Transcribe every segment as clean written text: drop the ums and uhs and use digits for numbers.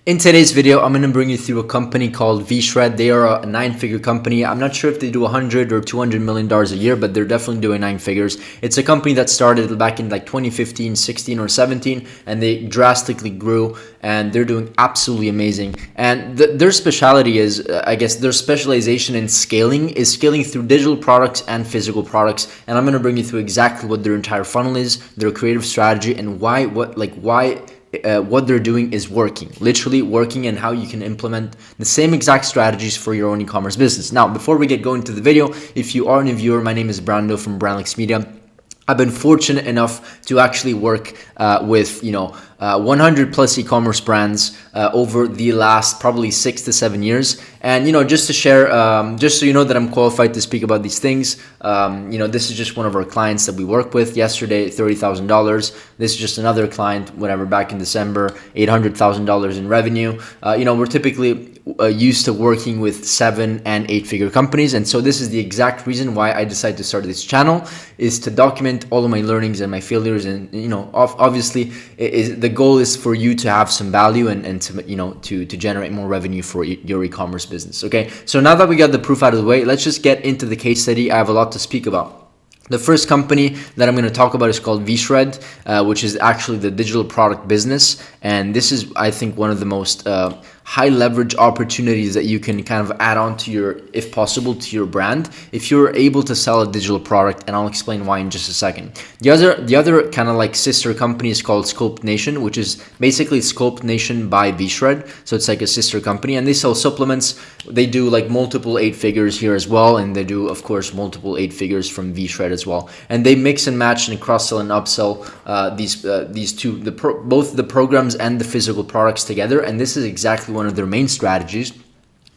In today's video, I'm going to bring you through a company called VShred. They are a 9-figure company. I'm not sure if they do 100 or $200 million a year, but they're definitely doing 9 figures. It's a company that started back in like 2015, 16 or 17, and they drastically grew, and they're doing absolutely amazing. And their specialty is, I guess their specialization in scaling is scaling through digital products and physical products. And I'm going to bring you through exactly what their entire funnel is, their creative strategy, and why what they're doing is working, literally working, and how you can implement the same exact strategies for your own e-commerce business. Now, before we get going to the video, if you are a new viewer, my name is Brando from Brandlix Media. I've been fortunate enough to actually work with 100 plus e-commerce brands over the last probably 6 to 7 years. And just to share, just so you know that I'm qualified to speak about these things, this is just one of our clients that we work with. Yesterday, $30,000. This is just another client, whatever, back in December, $800,000 in revenue. We're typically used to working with 7 and 8-figure companies, and so this is the exact reason why I decided to start this channel, is to document all of my learnings and my failures. And obviously the goal is for you to have some value and to generate more revenue for your e-commerce business. Okay, so now that we got the proof out of the way, let's just get into the case study. I have a lot to speak about. The first company that I'm going to talk about is called VShred, which is actually the digital product business. And this is, I think, one of the most high leverage opportunities that you can kind of add on to your, if possible, to your brand, if you're able to sell a digital product. And I'll explain why in just a second. The other kind of like sister company is called Sculpt Nation, which is basically Sculpt Nation by VShred. So it's like a sister company, and they sell supplements. They do like multiple 8 figures here as well, and they do, of course, multiple 8 figures from VShred as well. And they mix and match and cross-sell and upsell these two, both the programs and the physical products together. And this is exactly one of their main strategies,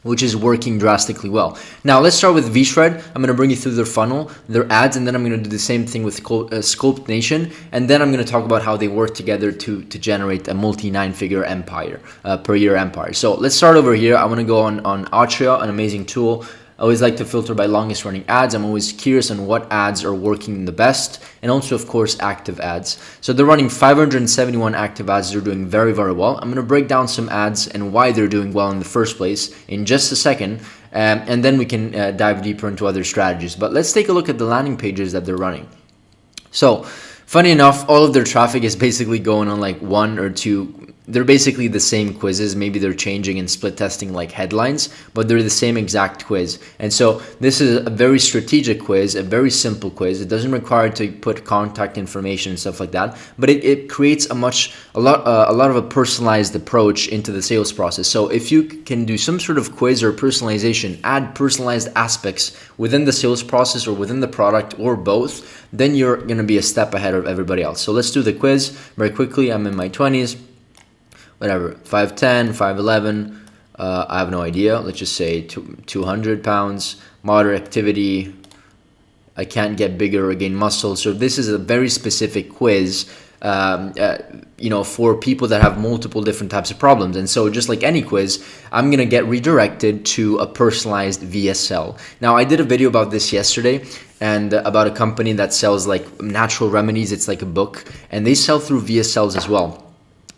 which is working drastically well. Now, let's start with VShred. I'm going to bring you through their funnel, their ads, and then I'm going to do the same thing with Sculpt Nation. And then I'm going to talk about how they work together to generate a multi-9-figure empire, per year empire. So let's start over here. I want to go on Atria, an amazing tool. I always like to filter by longest running ads. I'm always curious on what ads are working the best, and also, of course, active ads. So they're running 571 active ads. They're doing very, very well. I'm going to break down some ads and why they're doing well in the first place in just a second, and then we can dive deeper into other strategies. But let's take a look at the landing pages that they're running. So funny enough, all of their traffic is basically going on like 1 or 2. They're basically the same quizzes. Maybe they're changing and split testing like headlines, but they're the same exact quiz. And so this is a very strategic quiz, a very simple quiz. It doesn't require to put contact information and stuff like that, but it creates a lot of a personalized approach into the sales process. So if you can do some sort of quiz or personalization, add personalized aspects within the sales process or within the product or both, then you're going to be a step ahead of everybody else. So let's do the quiz very quickly. I'm in my 20s. Whatever, 5'10", 5'11", I have no idea. Let's just say 200 pounds, moderate activity. I can't get bigger or gain muscle. So this is a very specific quiz, for people that have multiple different types of problems. And so just like any quiz, I'm going to get redirected to a personalized VSL. Now, I did a video about this yesterday, and about a company that sells like natural remedies. It's like a book, and they sell through VSLs as well.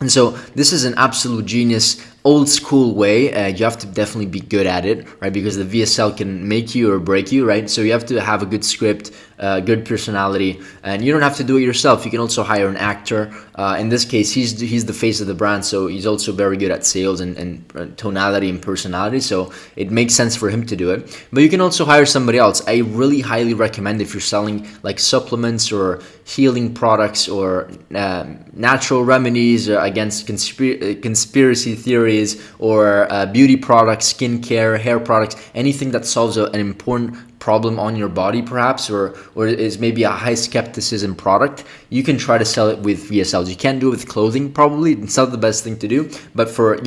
And so this is an absolute genius, old school way. You have to definitely be good at it, right? Because the VSL can make you or break you, right? So you have to have a good script, good personality, and you don't have to do it yourself. You can also hire an actor. In this case, he's the face of the brand, so he's also very good at sales and tonality and personality. So it makes sense for him to do it. But you can also hire somebody else. I really highly recommend, if you're selling like supplements or healing products or natural remedies against conspiracy theories, or beauty products, skincare, hair products, anything that solves an important problem on your body perhaps, or is maybe a high skepticism product, you can try to sell it with VSLs. You can't do it with clothing probably. It's not the best thing to do, but for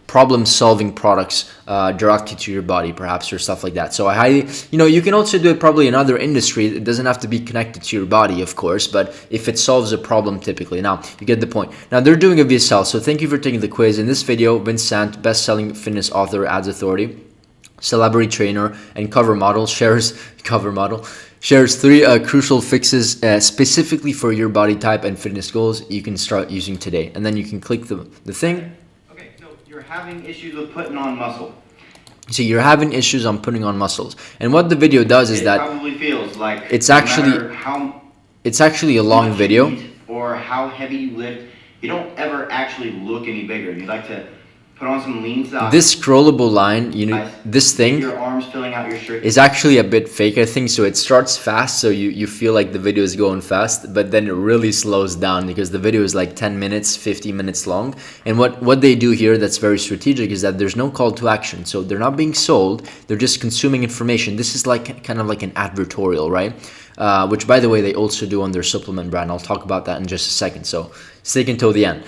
problem solving products directly to your body perhaps, or stuff like that. So I highly, you can also do it probably in other industry. It doesn't have to be connected to your body, of course, but if it solves a problem typically. Now you get the point. Now they're doing a VSL. So thank you for taking the quiz. In this video, Vincent, best-selling fitness author, ads authority, celebrity trainer, and cover model, shares 3 crucial fixes specifically for your body type and fitness goals you can start using today. And then you can click the thing. You're having issues with putting on muscle. So you're having issues on putting on muscles. And what the video does is that it probably feels like it's no actually matter how it's actually a long much you video. eat or how heavy you lift, you don't ever actually look any bigger. You like to put on some lean socks. This scrollable line, this thing your arms filling out your shirt is actually a bit fake, I think. So it starts fast, so you feel like the video is going fast, but then it really slows down because the video is like 10 minutes, 15 minutes long. And what they do here that's very strategic is that there's no call to action. So they're not being sold, they're just consuming information. This is like kind of like an advertorial, right? Which, by the way, they also do on their supplement brand. I'll talk about that in just a second, so stick until the end.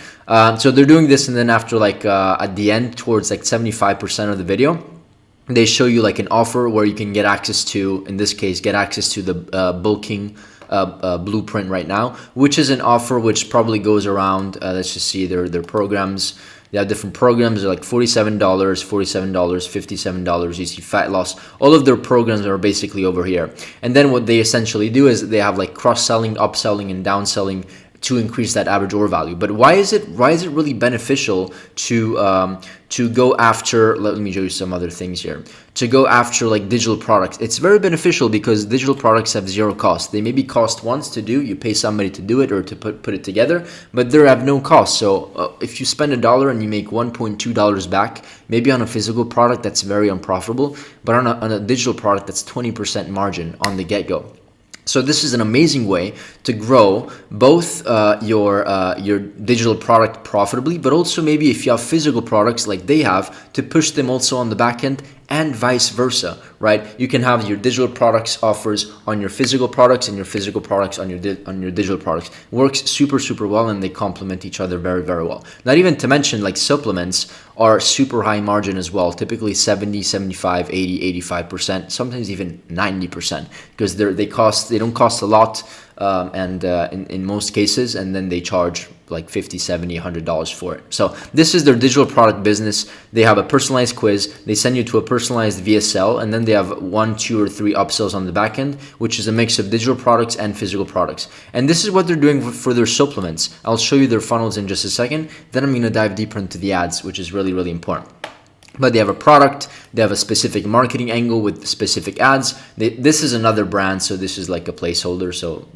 So they're doing this, and then after like at the end, towards like 75% of the video, they show you like an offer where you can get access to, in this case, get access to the bulking blueprint right now, which is an offer which probably goes around, let's just see their programs. They have different programs. They're like $47, $57, you see fat loss. All of their programs are basically over here. And then what they essentially do is they have like cross-selling, upselling, and downselling to increase that average order value. But why is it really beneficial to go after, let me show you some other things here, to go after like digital products? It's very beneficial because digital products have zero cost. They maybe cost once to do, you pay somebody to do it or to put it together, but they have no cost. So if you spend $1 and you make $1.2 back, maybe on a physical product that's very unprofitable, but on a digital product that's 20% margin on the get-go. So this is an amazing way to grow both your digital product profitably, but also maybe if you have physical products like they have, to push them also on the back end, and vice versa, right? You can have your digital products offers on your physical products and your physical products on your digital products. It works super well, and they complement each other very well. Not even to mention like supplements are super high margin as well, typically 70, 75, 80, 85%, sometimes even 90%, because they don't cost a lot, and in most cases, and then they charge like $50, $70, $100 for it. So this is their digital product business. They have a personalized quiz. They send you to a personalized VSL, and then they have 1, 2, or 3 upsells on the back end, which is a mix of digital products and physical products. And this is what they're doing for their supplements. I'll show you their funnels in just a second. Then I'm going to dive deeper into the ads, which is really important. But they have a product, they have a specific marketing angle with specific ads. This is another brand, so this is like a placeholder. So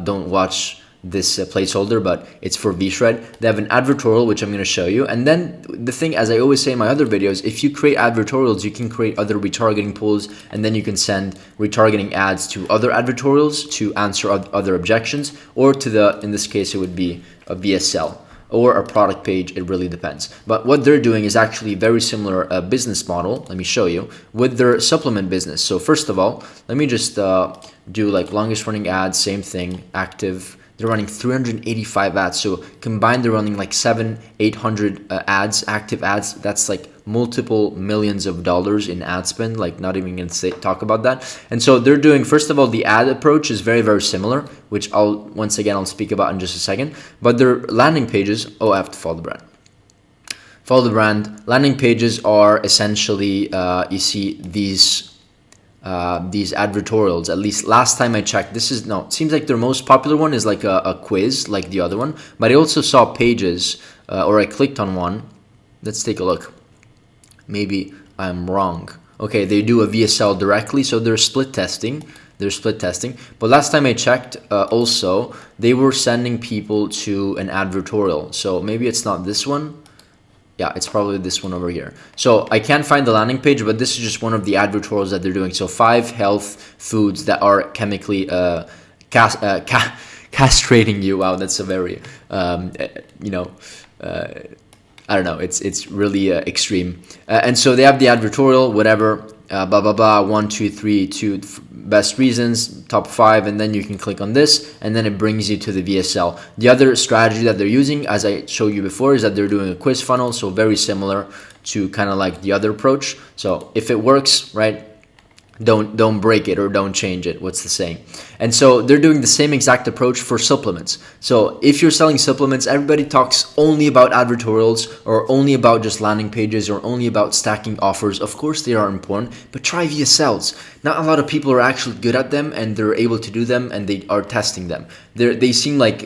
don't watch this placeholder, but it's for VShred. They have an advertorial, which I'm going to show you. And then the thing, as I always say in my other videos, if you create advertorials, you can create other retargeting pools, and then you can send retargeting ads to other advertorials to answer other objections, or to in this case, it would be a VSL or a product page. It really depends. But what they're doing is actually very similar business model. Let me show you with their supplement business. So first of all, let me just do like longest running ads, same thing, active. They're running 385 ads. So combined, they're running like 700-800 ads, active ads. That's like multiple millions of dollars in ad spend, like not even going to talk about that. And so they're doing, first of all, the ad approach is very similar, which I'll speak about in just a second. But their landing pages, I have to follow the brand. Follow the brand. Landing pages are essentially, you see these advertorials. At least last time I checked, it seems like their most popular one is like a quiz like the other one, but I also saw pages, or I clicked on one. Let's take a look. Maybe I'm wrong. Okay, they do a VSL directly, so they're split testing. But last time I checked, also they were sending people to an advertorial. So maybe it's not this one. Yeah, it's probably this one over here. So I can't find the landing page, but this is just one of the advertorials that they're doing. So 5 health foods that are chemically castrating you. Wow, that's a very, I don't know. It's really extreme. And so they have the advertorial, whatever, blah, blah, blah, 1, 2, 3, 2 best reasons, top 5, and then you can click on this, and then it brings you to the VSL. The other strategy that they're using, as I showed you before, is that they're doing a quiz funnel, so very similar to kind of like the other approach. So if it works, right, don't break it or don't change it. What's the saying? And so they're doing the same exact approach for supplements. So if you're selling supplements, everybody talks only about advertorials or only about just landing pages or only about stacking offers. Of course they are important, but try VSLs. not a lot of people are actually good at them, and they're able to do them, and they are testing them. They seem like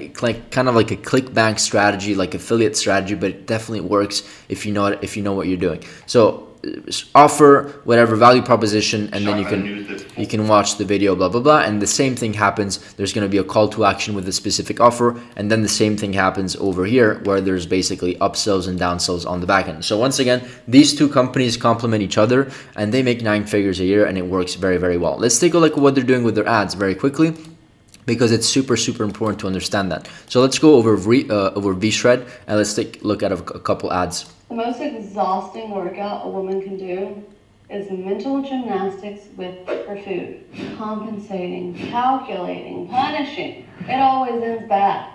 kind of like a clickbank strategy, like affiliate strategy, but it definitely works if you know what you're doing. So offer whatever value proposition, and then you can watch the video, blah blah blah, and the same thing happens. There's going to be a call to action with a specific offer, and then the same thing happens over here where there's basically upsells and downsells on the back end. So once again, these two companies complement each other, and they make 9 figures a year, and it works very, very well. Let's take a look at what they're doing with their ads very quickly, because it's super important to understand that. So let's go over VShred, and let's take a look at a couple ads. The most exhausting workout a woman can do is mental gymnastics with her food. Compensating, calculating, punishing. It always ends bad.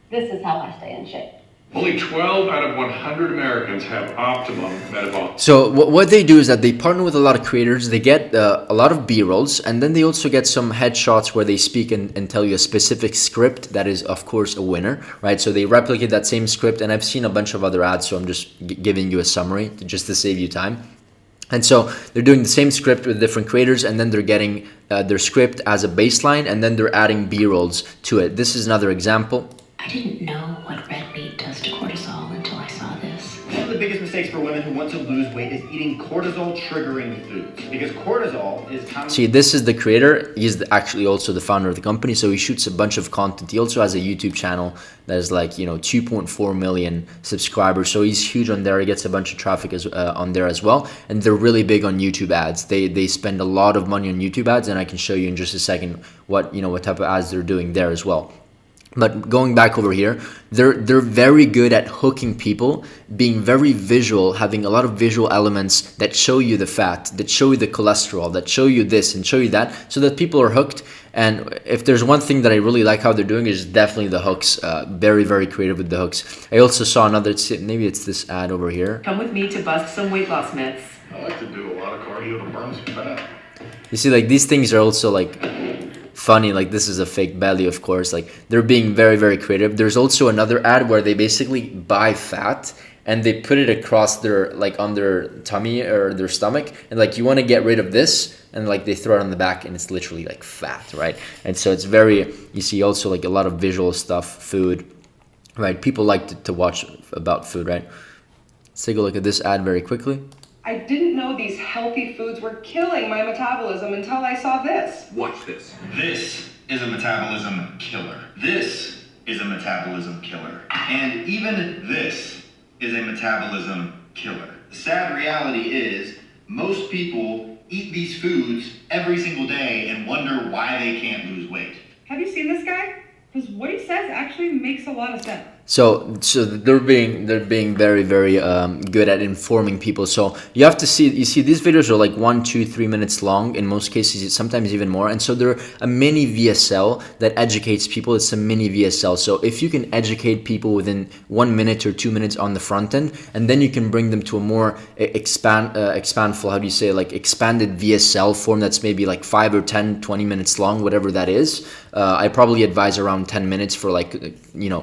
This is how I stay in shape. Only 12 out of 100 Americans have optimum metabolic. So what they do is that they partner with a lot of creators. They get a lot of B-rolls, and then they also get some headshots where they speak and tell you a specific script that is, of course, a winner, right? So they replicate that same script, and I've seen a bunch of other ads, so I'm just giving you a summary just to save you time. And so they're doing the same script with different creators, and then they're getting their script as a baseline, and then they're adding B-rolls to it. This is another example. I didn't know what red meat does to cortisol until I saw this. One of the biggest mistakes for women who want to lose weight is eating cortisol-triggering foods, because cortisol is See, this is the creator. He's actually also the founder of the company, so he shoots a bunch of content. He also has a YouTube channel that is like, 2.4 million subscribers, so he's huge on there. He gets a bunch of traffic on there as well, and they're really big on YouTube ads. They spend a lot of money on YouTube ads, and I can show you in just a second what type of ads they're doing there as well. But going back over here, they're very good at hooking people, being very visual, having a lot of visual elements that show you the fat, that show you the cholesterol, that show you this and show you that, so that people are hooked. And if there's one thing that I really like how they're doing is definitely the hooks. Very, very creative with the hooks. I also saw another, maybe it's this ad over here. Come with me to bust some weight loss myths. I like to do a lot of cardio to burn some fat. You see, like, these things are also like funny. Like, this is a fake belly, of course. Like, they're being very, very creative. There's also another ad where they basically buy fat and they put it across their, like, on their tummy or their stomach, and like, you want to get rid of this, and like they throw it on the back, and it's literally like fat, right? And so it's very, you see also like a lot of visual stuff, food, right? People like to watch about food, right? Let's take a look at this ad very quickly. I didn't know these healthy foods were killing my metabolism until I saw this. Watch this. This is a metabolism killer. This is a metabolism killer. And even this is a metabolism killer. The sad reality is most people eat these foods every single day and wonder why they can't lose weight. Have you seen this guy? Because what he says actually makes a lot of sense. So they're being very, very good at informing people. So you have to see, these videos are like 1, 2, 3 minutes long. In most cases, sometimes even more. And so they're a mini VSL that educates people. It's a mini VSL. So if you can educate people within 1 minute or 2 minutes on the front end, and then you can bring them to a more expandful, how do you say, like expanded VSL form that's maybe like 5 or 10, 20 minutes long, whatever that is. I probably advise around 10 minutes for like,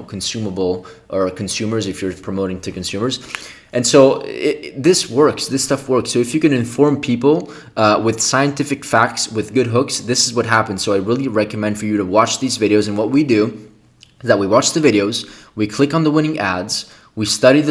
consumable or consumers if you're promoting to consumers. And so this works, this stuff works. So if you can inform people with scientific facts, with good hooks, this is what happens. So I really recommend for you to watch these videos. And what we do is that we watch the videos, we click on the winning ads, we study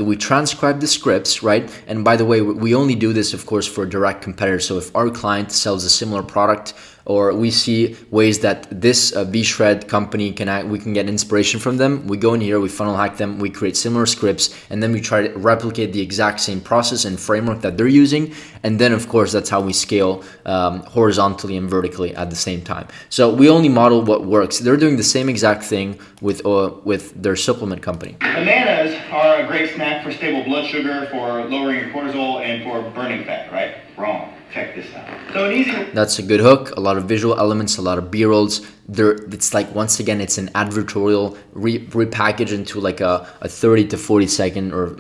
we transcribe the scripts, right? And by the way, we only do this, of course, for direct competitors. So if our client sells a similar product, or we see ways that this VShred company we can get inspiration from them, we go in here, we funnel hack them, we create similar scripts, and then we try to replicate the exact same process and framework that they're using. And then, of course, that's how we scale horizontally and vertically at the same time. So we only model what works. They're doing the same exact thing with their supplement company. Bananas are a great snack for stable blood sugar, for lowering your cortisol, and for burning fat, right? Wrong. Check this out. So an easy... That's a good hook, a lot of visual elements, a lot of B-rolls. It's like, once again, it's an advertorial repackaged into like a 30 to 40 second or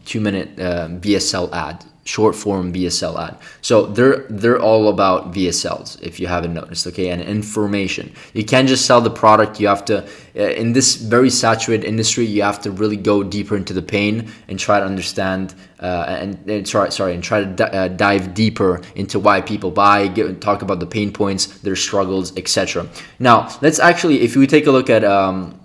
2 minute VSL ad. short form VSL ad. So they're all about VSLs, if you haven't noticed, okay, and information. You can't just sell the product. You have to, in this very saturated industry, you have to really go deeper into the pain and try to understand and try to dive deeper into why people buy, talk about the pain points, their struggles, etc. Now, let's actually, if we take a look at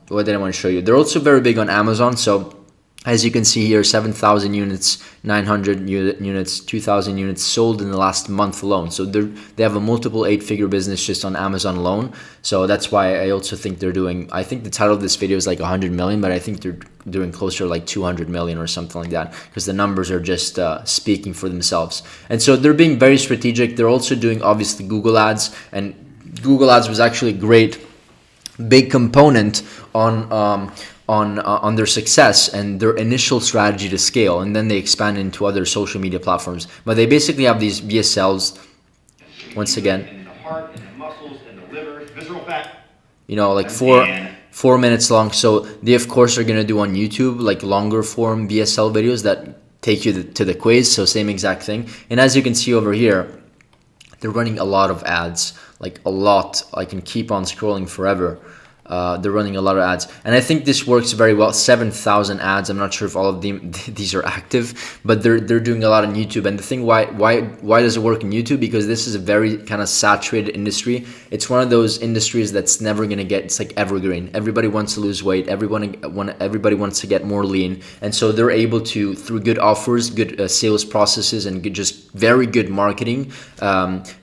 what did I want to show you? They're also very big on Amazon. So as you can see here, 7,000 units, 900 units, 2,000 units sold in the last month alone. So they have a multiple 8-figure business just on Amazon alone. So that's why I also think they're doing, I think the title of this video is like 100 million, but I think they're doing closer to like 200 million or something like that, because the numbers are just speaking for themselves. And so they're being very strategic. They're also doing obviously Google ads, and Google ads was actually a great big component on their success and their initial strategy to scale, and then they expand into other social media platforms. But they basically have these VSLs, once again, In the heart, in the muscles, in the liver, visceral fat. you know, like 4 minutes long. So they of course are gonna do on YouTube like longer form VSL videos that take you to the quiz. So same exact thing. And as you can see over here, they're running a lot of ads, like a lot. I can keep on scrolling forever. They're running a lot of ads, and I think this works very well. 7,000 ads. I'm not sure if all of them these are active, but they're doing a lot on YouTube. And the thing why does it work in YouTube? Because this is a very kind of saturated industry. It's one of those industries that's never gonna get. It's like evergreen. Everybody wants to lose weight. Everybody wants to get more lean, and so they're able to, through good offers, good sales processes, and just very good marketing,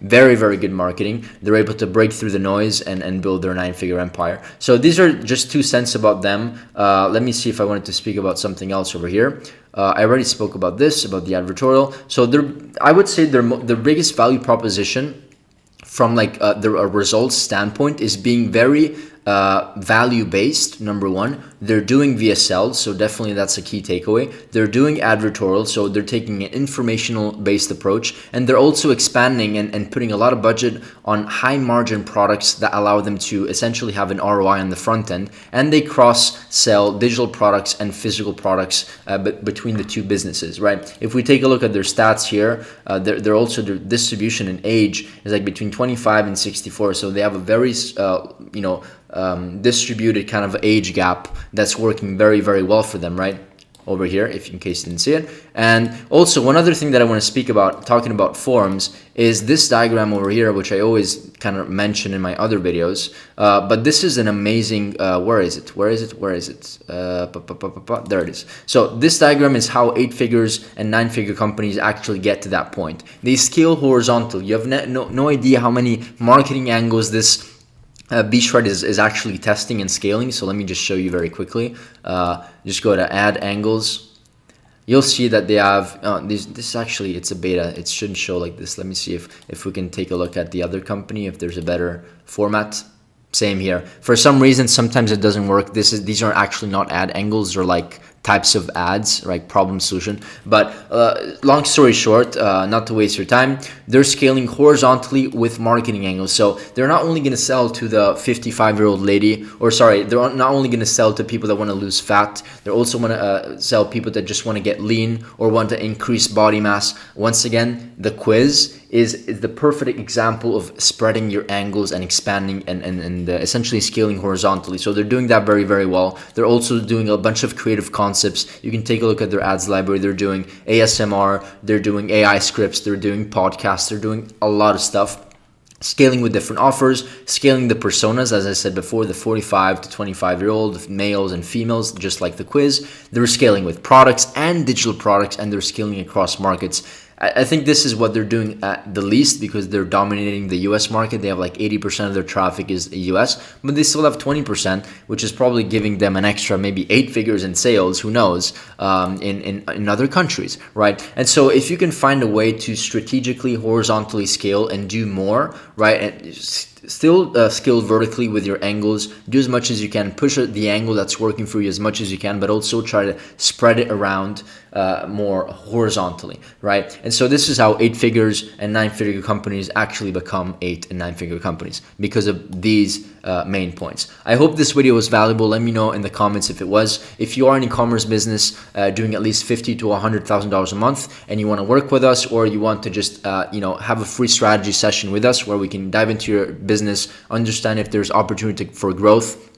very good marketing. They're able to break through the noise and build their 9-figure empire. So these are just 2 cents about them. Let me see if I wanted to speak about something else over here. I already spoke about this, about the advertorial. So I would say their biggest value proposition from like the results standpoint is being very value based. Number one, they're doing VSL, so definitely that's a key takeaway. They're doing advertorial, so they're taking an informational based approach, and they're also expanding and putting a lot of budget on high margin products that allow them to essentially have an ROI on the front end, and they cross sell digital products and physical products between the two businesses, right? If we take a look at their stats here, they're also, their distribution in age is like between 25 and 64, so they have a very distributed kind of age gap that's working very well for them, right? Over here, if in case you didn't see it. And also one other thing that I want to speak about, talking about forums, is this diagram over here, which I always kind of mention in my other videos. But this is an amazing, where is it? There it is. So this diagram is how 8 figures and 9-figure companies actually get to that point. They scale horizontal. You have no idea how many marketing angles this VShred is actually testing and scaling. So let me just show you very quickly. Just go to add angles. You'll see that they have this actually, it's a beta. It shouldn't show like this. Let me see if we can take a look at the other company, if there's a better format. Same here. For some reason, sometimes it doesn't work. These are actually not ad angles, or like types of ads, right? Problem solution. But long story short, not to waste your time, they're scaling horizontally with marketing angles. So they're not only going to sell to the 55-year-old lady, or sorry, they're not only going to sell to people that want to lose fat. They're also want to sell people that just want to get lean or want to increase body mass. Once again, the quiz is the perfect example of spreading your angles and expanding and essentially scaling horizontally. So they're doing that very well. They're also doing a bunch of creative concepts. You can take a look at their ads library. They're doing ASMR, they're doing AI scripts, they're doing podcasts, they're doing a lot of stuff. Scaling with different offers, scaling the personas, as I said before, the 45 to 25-year-old males and females, just like the quiz. They're scaling with products and digital products, and they're scaling across markets. I think this is what they're doing at the least, because they're dominating the US market. They have like 80% of their traffic is US, but they still have 20%, which is probably giving them an extra maybe 8 figures in sales, who knows, in other countries, right? And so if you can find a way to strategically, horizontally scale and do more, right, and still scale vertically with your angles. Do as much as you can, push the angle that's working for you as much as you can, but also try to spread it around more horizontally, right? And so this is how 8 figures and 9 figure companies actually become 8 and 9 figure companies, because of these main points. I hope this video was valuable. Let me know in the comments if it was. If you are an e-commerce business doing at least $50,000 to $100,000 a month and you want to work with us, or you want to just have a free strategy session with us where we can dive into your business, understand if there's opportunity for growth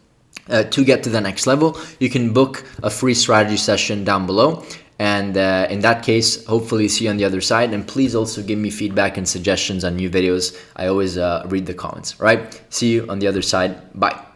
to get to the next level, you can book a free strategy session down below. And in that case, hopefully see you on the other side. And please also give me feedback and suggestions on new videos. I always read the comments. All right, see you on the other side. Bye.